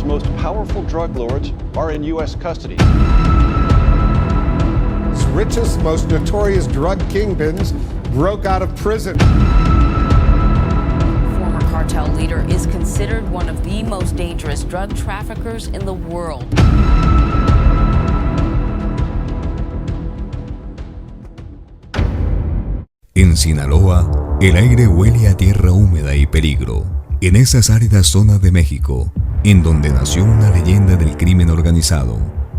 most powerful drug lords are in U.S. custody. Its richest, most notorious drug kingpins broke out of prison. Former cartel leader is considered one of the most dangerous drug traffickers in the world. En Sinaloa, el aire huele a tierra húmeda y peligro. En esas áridas zonas de México, en donde nació una leyenda del crimen organizado,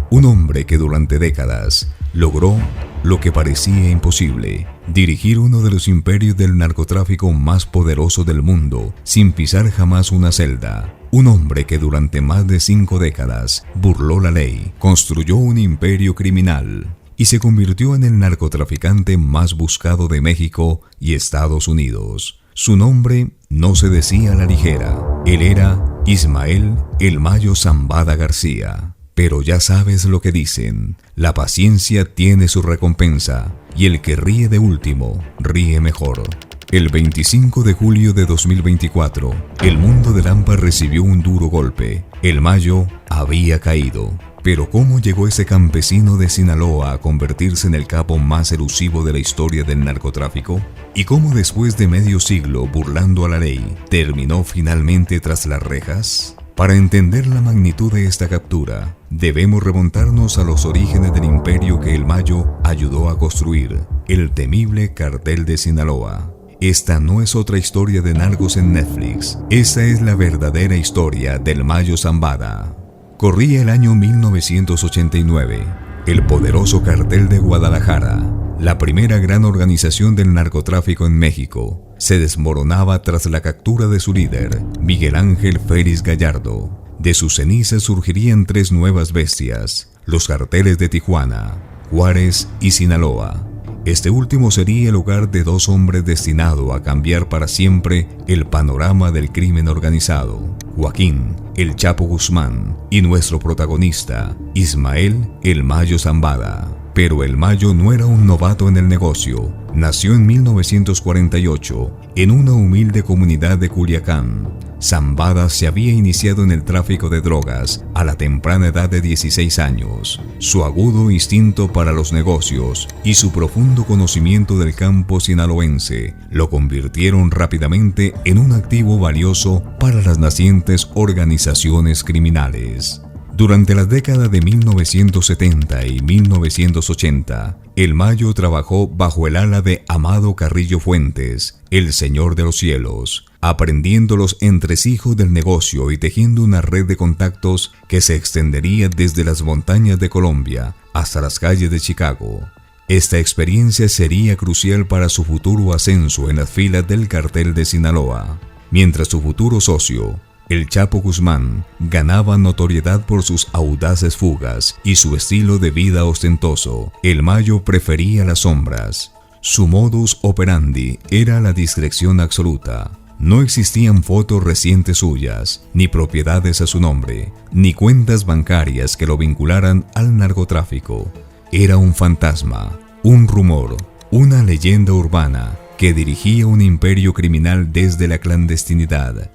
un hombre que durante décadas logró lo que parecía imposible: dirigir uno de los imperios del narcotráfico más poderoso del mundo sin pisar jamás una celda. Un hombre que durante más de 5 décadas burló la ley, construyó un imperio criminal y se convirtió en el narcotraficante más buscado de México y Estados Unidos. Su nombre no se decía a la ligera. Él era Ismael El Mayo Zambada García. Pero ya sabes lo que dicen: la paciencia tiene su recompensa, y el que ríe de último, ríe mejor. El 25 de julio de 2024, el mundo de Lampa recibió un duro golpe. El Mayo había caído. Pero ¿cómo llegó ese campesino de Sinaloa a convertirse en el capo más elusivo de la historia del narcotráfico? ¿Y cómo después de medio siglo burlando a la ley, terminó finalmente tras las rejas? Para entender la magnitud de esta captura, debemos remontarnos a los orígenes del imperio que el Mayo ayudó a construir, el temible Cartel de Sinaloa. Esta no es otra historia de narcos en Netflix. Esta es la verdadera historia del Mayo Zambada. Corría el año 1989. El poderoso Cartel de Guadalajara, la primera gran organización del narcotráfico en México, se desmoronaba tras la captura de su líder, Miguel Ángel Félix Gallardo. De sus cenizas surgirían 3 nuevas bestias: los carteles de Tijuana, Juárez y Sinaloa. Este último sería el hogar de 2 hombres destinados a cambiar para siempre el panorama del crimen organizado: Joaquín El Chapo Guzmán y nuestro protagonista, Ismael El Mayo Zambada. Pero el Mayo no era un novato en el negocio. Nació en 1948 en una humilde comunidad de Culiacán. Zambada se había iniciado en el tráfico de drogas a la temprana edad de 16 años. Su agudo instinto para los negocios y su profundo conocimiento del campo sinaloense lo convirtieron rápidamente en un activo valioso para las nacientes organizaciones criminales. Durante las décadas de 1970 y 1980, el Mayo trabajó bajo el ala de Amado Carrillo Fuentes, el Señor de los Cielos, aprendiendo los entresijos del negocio y tejiendo una red de contactos que se extendería desde las montañas de Colombia hasta las calles de Chicago. Esta experiencia sería crucial para su futuro ascenso en las filas del Cartel de Sinaloa, mientras su futuro socio, El Chapo Guzmán, ganaba notoriedad por sus audaces fugas y su estilo de vida ostentoso. El Mayo prefería las sombras. Su modus operandi era la discreción absoluta. No existían fotos recientes suyas, ni propiedades a su nombre, ni cuentas bancarias que lo vincularan al narcotráfico. Era un fantasma, un rumor, una leyenda urbana que dirigía un imperio criminal desde la clandestinidad.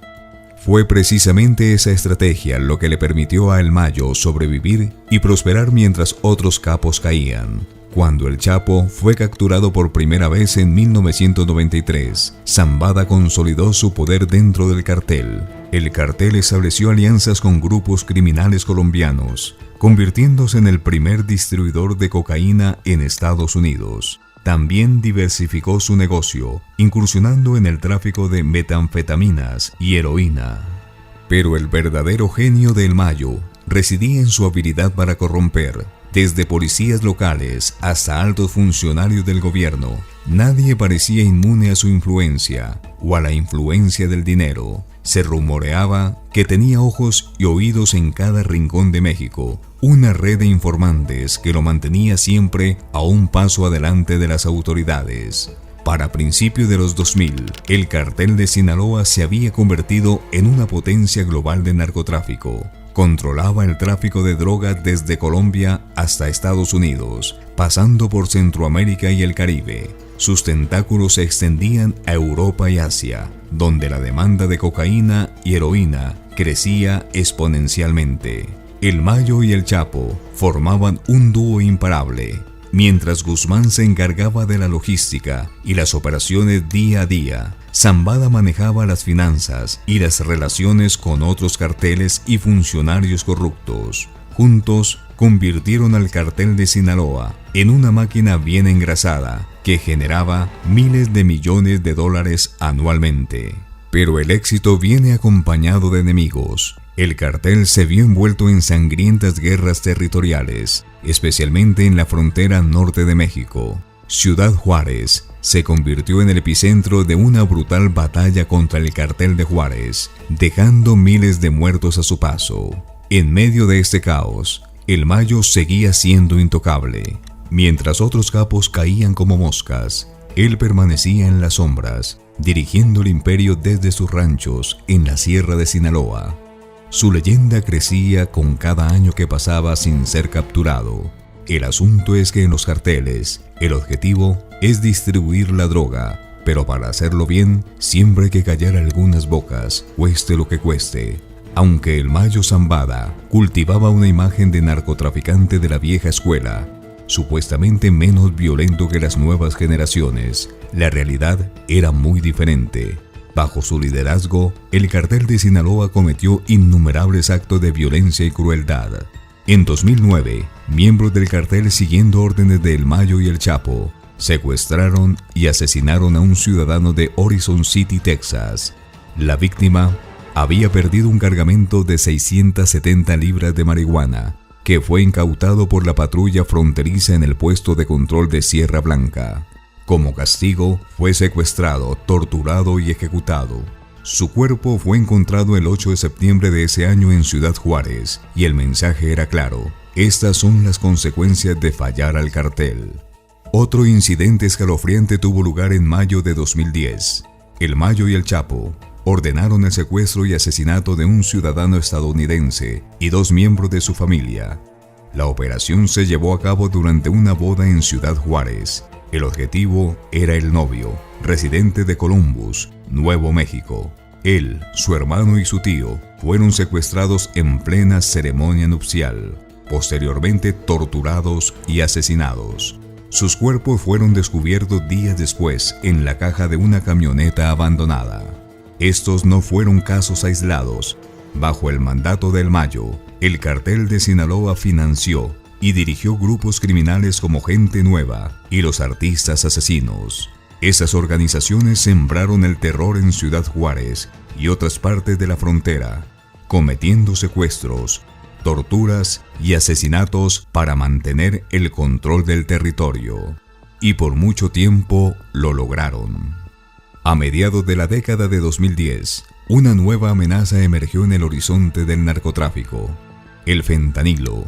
Fue precisamente esa estrategia lo que le permitió a El Mayo sobrevivir y prosperar mientras otros capos caían. Cuando el Chapo fue capturado por primera vez en 1993, Zambada consolidó su poder dentro del cartel. El cartel estableció alianzas con grupos criminales colombianos, convirtiéndose en el primer distribuidor de cocaína en Estados Unidos. También diversificó su negocio, incursionando en el tráfico de metanfetaminas y heroína. Pero el verdadero genio de El Mayo residía en su habilidad para corromper. Desde policías locales hasta altos funcionarios del gobierno, nadie parecía inmune a su influencia o a la influencia del dinero. Se rumoreaba que tenía ojos y oídos en cada rincón de México, una red de informantes que lo mantenía siempre a un paso adelante de las autoridades. Para principios de los 2000, el Cartel de Sinaloa se había convertido en una potencia global de narcotráfico. Controlaba el tráfico de drogas desde Colombia hasta Estados Unidos, pasando por Centroamérica y el Caribe. Sus tentáculos se extendían a Europa y Asia, donde la demanda de cocaína y heroína crecía exponencialmente. El Mayo y el Chapo formaban un dúo imparable. Mientras Guzmán se encargaba de la logística y las operaciones día a día, Zambada manejaba las finanzas y las relaciones con otros carteles y funcionarios corruptos. Juntos convirtieron al cartel de Sinaloa en una máquina bien engrasada que generaba miles de millones de dólares anualmente. Pero el éxito viene acompañado de enemigos. El cartel se vio envuelto en sangrientas guerras territoriales, especialmente en la frontera norte de México. Ciudad Juárez se convirtió en el epicentro de una brutal batalla contra el cartel de Juárez, dejando miles de muertos a su paso. En medio de este caos, el Mayo seguía siendo intocable. Mientras otros capos caían como moscas, él permanecía en las sombras, dirigiendo el imperio desde sus ranchos en la sierra de Sinaloa. Su leyenda crecía con cada año que pasaba sin ser capturado. El asunto es que en los carteles, el objetivo es distribuir la droga, pero para hacerlo bien, siempre hay que callar algunas bocas, cueste lo que cueste. Aunque el Mayo Zambada cultivaba una imagen de narcotraficante de la vieja escuela, supuestamente menos violento que las nuevas generaciones, la realidad era muy diferente. Bajo su liderazgo, el cartel de Sinaloa cometió innumerables actos de violencia y crueldad. En 2009, miembros del cartel, siguiendo órdenes de El Mayo y el Chapo, secuestraron y asesinaron a un ciudadano de Horizon City, Texas. La víctima había perdido un cargamento de 670 libras de marihuana, que fue incautado por la patrulla fronteriza en el puesto de control de Sierra Blanca. Como castigo, fue secuestrado, torturado y ejecutado. Su cuerpo fue encontrado el 8 de septiembre de ese año en Ciudad Juárez, y el mensaje era claro: estas son las consecuencias de fallar al cartel. Otro incidente escalofriante tuvo lugar en mayo de 2010. El Mayo y el Chapo ordenaron el secuestro y asesinato de un ciudadano estadounidense y 2 miembros de su familia. La operación se llevó a cabo durante una boda en Ciudad Juárez. El objetivo era el novio, residente de Columbus, Nuevo México. Él, su hermano y su tío fueron secuestrados en plena ceremonia nupcial, posteriormente torturados y asesinados. Sus cuerpos fueron descubiertos días después en la caja de una camioneta abandonada. Estos no fueron casos aislados. Bajo el mandato del Mayo, el cartel de Sinaloa financió y dirigió grupos criminales como Gente Nueva y los Artistas Asesinos. Esas organizaciones sembraron el terror en Ciudad Juárez y otras partes de la frontera, cometiendo secuestros, torturas y asesinatos para mantener el control del territorio. Y por mucho tiempo lo lograron. A mediados de la década de 2010, una nueva amenaza emergió en el horizonte del narcotráfico: el fentanilo.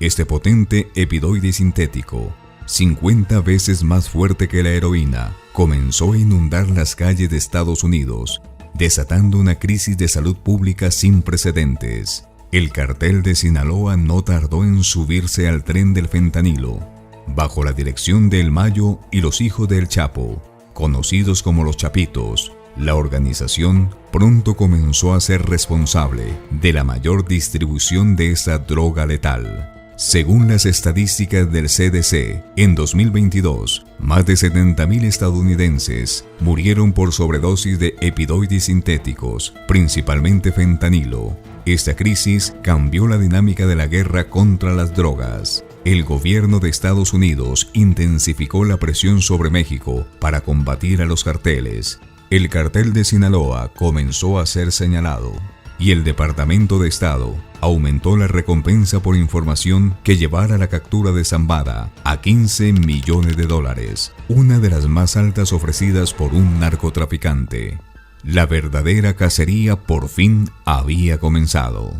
Este potente epidoide sintético, 50 veces más fuerte que la heroína, comenzó a inundar las calles de Estados Unidos, desatando una crisis de salud pública sin precedentes. El cartel de Sinaloa no tardó en subirse al tren del fentanilo. Bajo la dirección de El Mayo y los hijos del Chapo, conocidos como los Chapitos, la organización pronto comenzó a ser responsable de la mayor distribución de esta droga letal. Según las estadísticas del CDC, en 2022, más de 70.000 estadounidenses murieron por sobredosis de epidoides sintéticos, principalmente fentanilo. Esta crisis cambió la dinámica de la guerra contra las drogas. El gobierno de Estados Unidos intensificó la presión sobre México para combatir a los carteles. El cartel de Sinaloa comenzó a ser señalado, y el Departamento de Estado aumentó la recompensa por información que llevara a la captura de Zambada a $15 millones, una de las más altas ofrecidas por un narcotraficante. La verdadera cacería por fin había comenzado.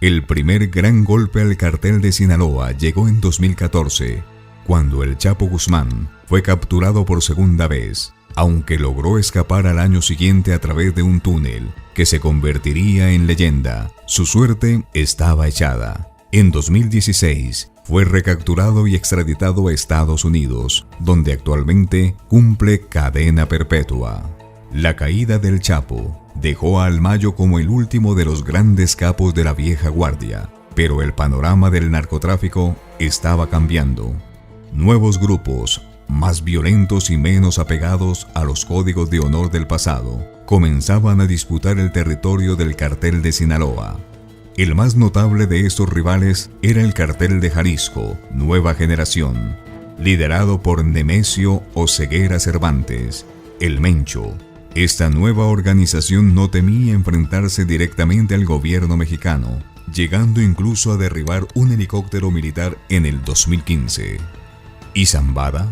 El primer gran golpe al cartel de Sinaloa llegó en 2014, cuando el Chapo Guzmán fue capturado por segunda vez, aunque logró escapar al año siguiente a través de un túnel que se convertiría en leyenda. Su suerte estaba echada. En 2016 fue recapturado y extraditado a Estados Unidos, donde actualmente cumple cadena perpetua. La caída del Chapo dejó a Almayo como el último de los grandes capos de la vieja guardia, pero el panorama del narcotráfico estaba cambiando. Nuevos grupos, más violentos y menos apegados a los códigos de honor del pasado, comenzaban a disputar el territorio del cartel de Sinaloa. El más notable de estos rivales era el cartel de Jalisco, Nueva Generación, liderado por Nemesio Oseguera Cervantes, el Mencho. Esta nueva organización no temía enfrentarse directamente al gobierno mexicano, llegando incluso a derribar un helicóptero militar en el 2015. ¿Y Zambada?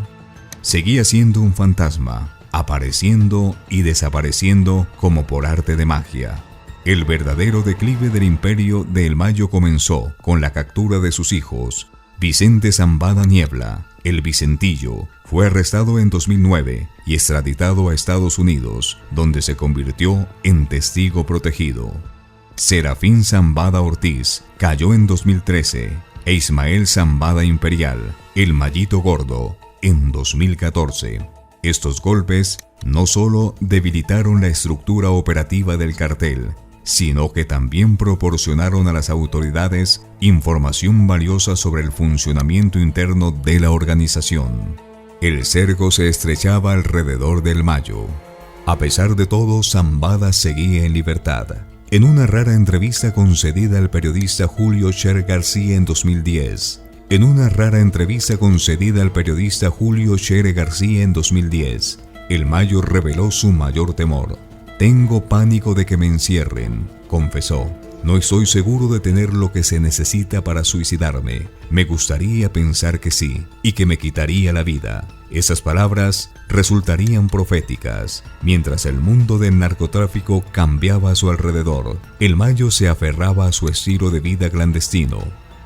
Seguía siendo un fantasma, apareciendo y desapareciendo como por arte de magia. El verdadero declive del imperio de El Mayo comenzó con la captura de sus hijos. Vicente Zambada Niebla, el Vicentillo, fue arrestado en 2009 y extraditado a Estados Unidos, donde se convirtió en testigo protegido. Serafín Zambada Ortiz cayó en 2013 e Ismael Zambada Imperial, el Mayito Gordo, en 2014. Estos golpes no solo debilitaron la estructura operativa del cartel, sino que también proporcionaron a las autoridades información valiosa sobre el funcionamiento interno de la organización. El cerco se estrechaba alrededor del Mayo. A pesar de todo, Zambada seguía en libertad. En una rara entrevista concedida al periodista Julio Cher García en 2010, El Mayo reveló su mayor temor. «Tengo pánico de que me encierren», confesó. «No estoy seguro de tener lo que se necesita para suicidarme. Me gustaría pensar que sí, y que me quitaría la vida». Esas palabras resultarían proféticas. Mientras el mundo del narcotráfico cambiaba a su alrededor, El Mayo se aferraba a su estilo de vida clandestino.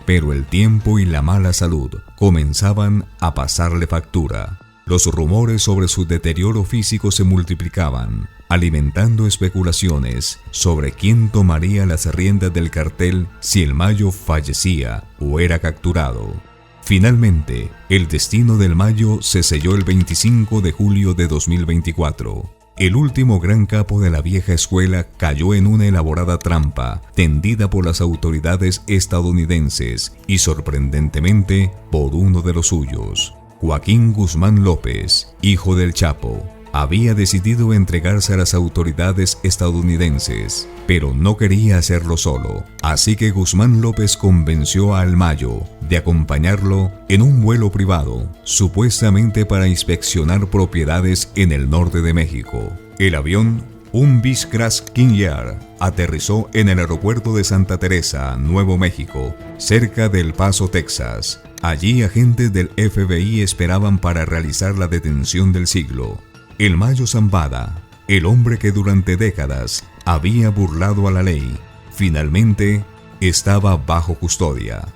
Pero el tiempo y la mala salud comenzaban a pasarle factura. Los rumores sobre su deterioro físico se multiplicaban, alimentando especulaciones sobre quién tomaría las riendas del cartel si El Mayo fallecía o era capturado. Finalmente, el destino del Mayo se selló el 25 de julio de 2024. El último gran capo de la vieja escuela cayó en una elaborada trampa tendida por las autoridades estadounidenses y, sorprendentemente, por uno de los suyos. Joaquín Guzmán López, hijo del Chapo, había decidido entregarse a las autoridades estadounidenses, pero no quería hacerlo solo, así que Guzmán López convenció a El Mayo de acompañarlo en un vuelo privado, supuestamente para inspeccionar propiedades en el norte de México. El avión, un Beechcraft King Air, aterrizó en el aeropuerto de Santa Teresa, Nuevo México, cerca de El Paso, Texas. Allí agentes del FBI esperaban para realizar la detención del siglo. El Mayo Zambada, el hombre que durante décadas había burlado a la ley, finalmente estaba bajo custodia.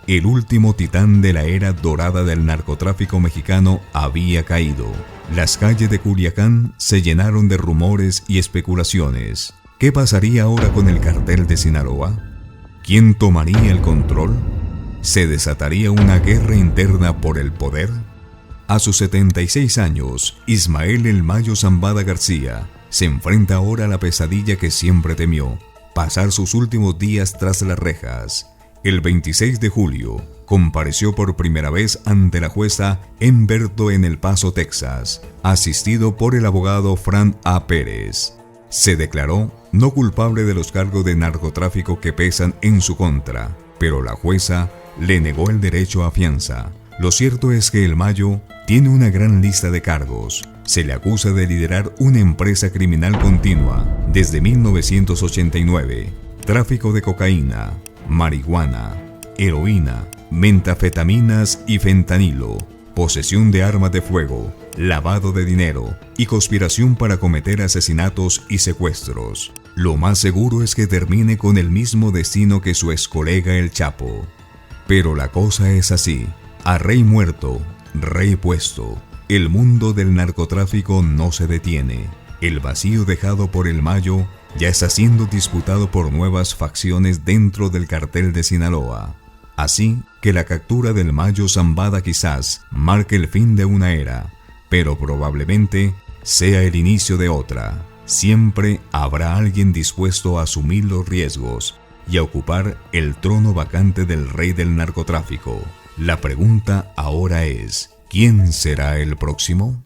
El último titán de la era dorada del narcotráfico mexicano había caído. Las calles de Culiacán se llenaron de rumores y especulaciones. ¿Qué pasaría ahora con el cartel de Sinaloa? ¿Quién tomaría el control? ¿Se desataría una guerra interna por el poder? A sus 76 años, Ismael El Mayo Zambada García se enfrenta ahora a la pesadilla que siempre temió: pasar sus últimos días tras las rejas. El 26 de julio, compareció por primera vez ante la jueza Emberto en El Paso, Texas, asistido por el abogado Fran A. Pérez. Se declaró no culpable de los cargos de narcotráfico que pesan en su contra, pero la jueza le negó el derecho a fianza. Lo cierto es que El Mayo tiene una gran lista de cargos. Se le acusa de liderar una empresa criminal continua desde 1989, tráfico de cocaína, marihuana, heroína, metanfetaminas y fentanilo, posesión de armas de fuego, lavado de dinero y conspiración para cometer asesinatos y secuestros. Lo más seguro es que termine con el mismo destino que su ex colega El Chapo. Pero la cosa es así: a rey muerto, rey puesto. El mundo del narcotráfico no se detiene. El vacío dejado por El Mayo ya está siendo disputado por nuevas facciones dentro del cartel de Sinaloa. Así que la captura del Mayo Zambada quizás marque el fin de una era, pero probablemente sea el inicio de otra. siempre habrá alguien dispuesto a asumir los riesgos y a ocupar el trono vacante del rey del narcotráfico. La pregunta ahora es, ¿quién será el próximo?